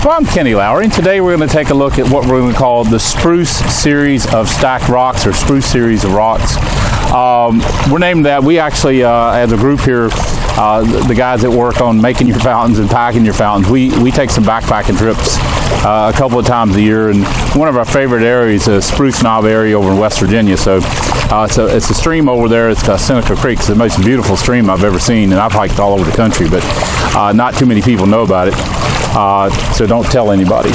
Well, I'm Kenny Lowry, and today we're going to take a look at what we're going to call the spruce series of stacked rocks, or spruce series of rocks. We're named that. We actually, as a group here, the guys that work on making your fountains and packing your fountains, we take some backpacking trips a couple of times a year, and one of our favorite areas is Spruce Knob area over in West Virginia. So it's a stream over there. It's Seneca Creek. It's the most beautiful stream I've ever seen, and I've hiked all over the country, but not too many people know about it. So don't tell anybody.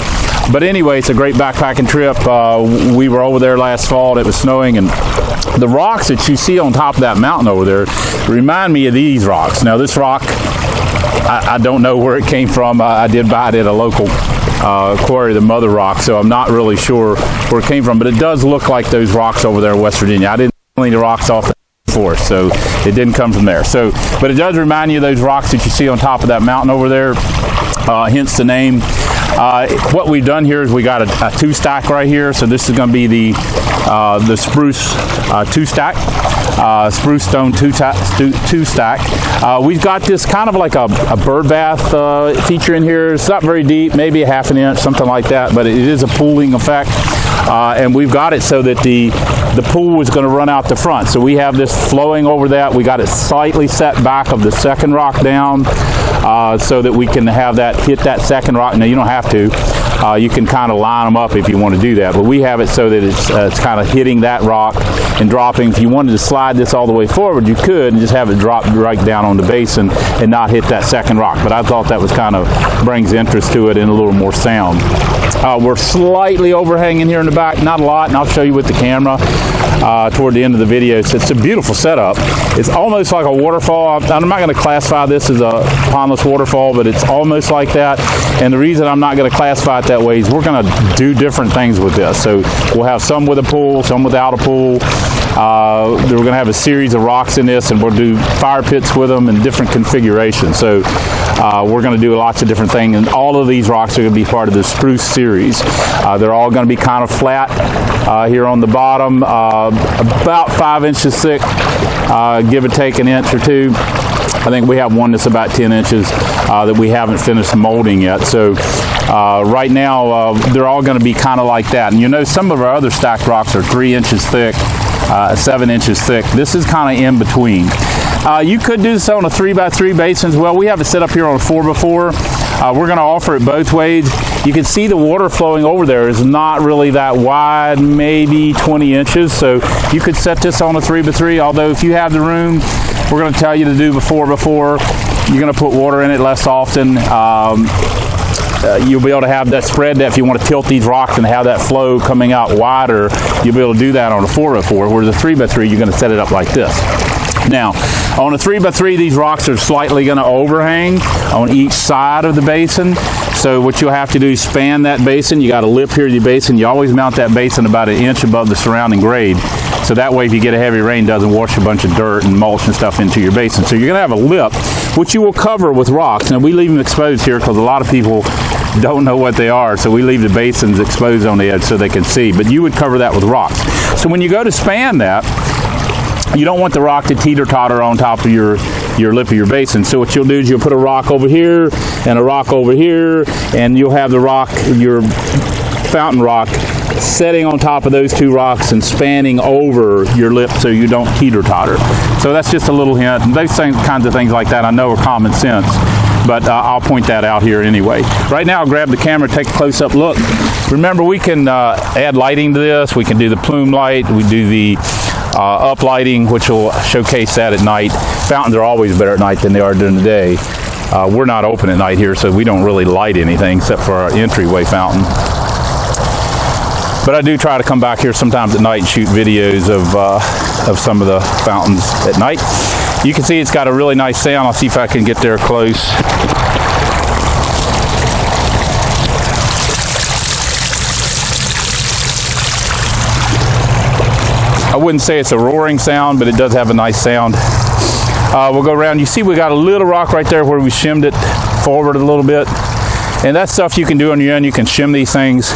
But anyway, it's a great backpacking trip. We were over there last fall. It was snowing, and the rocks that you see on top of that mountain over there remind me of these rocks. Now, this rock, I don't know where it came from. I did buy it at a local quarry, the Mother Rock, so I'm not really sure where it came from, but it does look like those rocks over there in West Virginia. I didn't clean the rocks off the forest, so it didn't come from there. So, but it does remind you of those rocks that you see on top of that mountain over there, hence the name. What we've done here is we got a two stack right here. So this is going to be the spruce two stack, spruce stone two stack. We've got this kind of like a bird bath feature in here. It's not very deep, maybe a half an inch, something like that, but it is a pooling effect. And we've got it so that the pool is going to run out the front. So we have this flowing over that. We got it slightly set back of the second rock down so that we can have that hit that second rock. Now, you don't have to. You can kind of line them up if you want to do that. But we have it so that it's kind of hitting that rock and dropping. If you wanted to slide this all the way forward, you could and just have it drop right down on the basin and not hit that second rock. But I thought that was kind of brings interest to it and a little more sound. We're slightly overhanging here in the back, not a lot, and I'll show you with the camera toward the end of the video. So it's a beautiful setup. It's almost like a waterfall. I'm not going to classify this as a pondless waterfall, but it's almost like that. And the reason I'm not going to classify it that way is we're going to do different things with this. So we'll have some with a pool, some without a pool. We're going to have a series of rocks in this, and we'll do fire pits with them in different configurations. So we're going to do lots of different things, and all of these rocks are going to be part of the spruce series. They're all going to be kind of flat here on the bottom, about 5 inches thick, give or take an inch or two. I think we have one that's about 10 inches that we haven't finished molding yet. So right now they're all going to be kind of like that. And you know, some of our other stacked rocks are 3 inches thick, 7 inches thick. This is kind of in between. You could do this on a 3x3 basin as well. We have it set up here on a 4x4. We're going to offer it both ways. You can see the water flowing over there is not really that wide, maybe 20 inches. So you could set this on a 3x3, although if you have the room, we're going to tell you to do before. You're going to put water in it less often. You'll be able to have that spread that if you want to tilt these rocks and have that flow coming out wider, you'll be able to do that on a 4x4, whereas a 3x3, you're going to set it up like this. Now, on a 3x3, these rocks are slightly going to overhang on each side of the basin. So what you'll have to do is span that basin. You got a lip here to the basin. You always mount that basin about an inch above the surrounding grade. So that way, if you get a heavy rain, it doesn't wash a bunch of dirt and mulch and stuff into your basin. So you're going to have a lip, which you will cover with rocks. Now, we leave them exposed here because a lot of people don't know what they are. So we leave the basins exposed on the edge so they can see. But you would cover that with rocks. So when you go to span that, you don't want the rock to teeter-totter on top of your lip of your basin. So what you'll do is you'll put a rock over here and a rock over here, and you'll have the rock, your fountain rock, setting on top of those two rocks and spanning over your lip so you don't teeter-totter. So that's just a little hint. And those kinds of things like that I know are common sense, but I'll point that out here anyway. Right now, I'll grab the camera, take a close-up look. Remember, we can add lighting to this. We can do the plume light. We do the up lighting, which will showcase that at night. Fountains are always better at night than they are during the day. We're not open at night here, so we don't really light anything except for our entryway fountain. But I do try to come back here sometimes at night and shoot videos of some of the fountains at night. You can see it's got a really nice sound. I'll see if I can get there close. I wouldn't say it's a roaring sound, but it does have a nice sound. We'll go around. You see we got a little rock right there where we shimmed it forward a little bit. And that's stuff you can do on your own. You can shim these things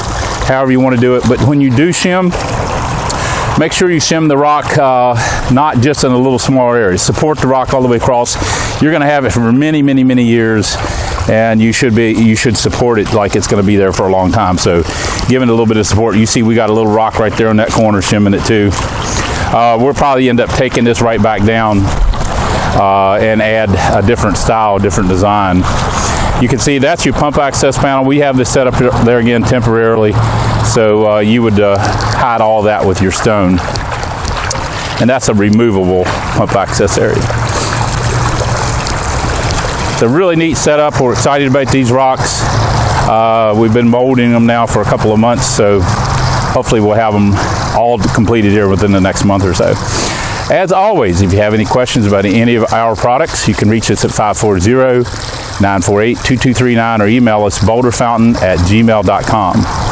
however you want to do it. But when you do shim, make sure you shim the rock not just in a little smaller area. Support the rock all the way across. You're going to have it for many, many, many years. and you should support it like it's going to be there for a long time. So giving it a little bit of support. You see we got a little rock right there in that corner shimming it too. We'll probably end up taking this right back down and add a different style, different design. You can see that's your pump access panel. We have this set up there again temporarily, so you would hide all that with your stone. And that's a removable pump access area. It's a really neat setup. We're excited about these rocks. We've been molding them now for a couple of months, so hopefully we'll have them all completed here within the next month or so. As always, if you have any questions about any of our products, you can reach us at 540-948-2239 or email us boulderfountain@gmail.com.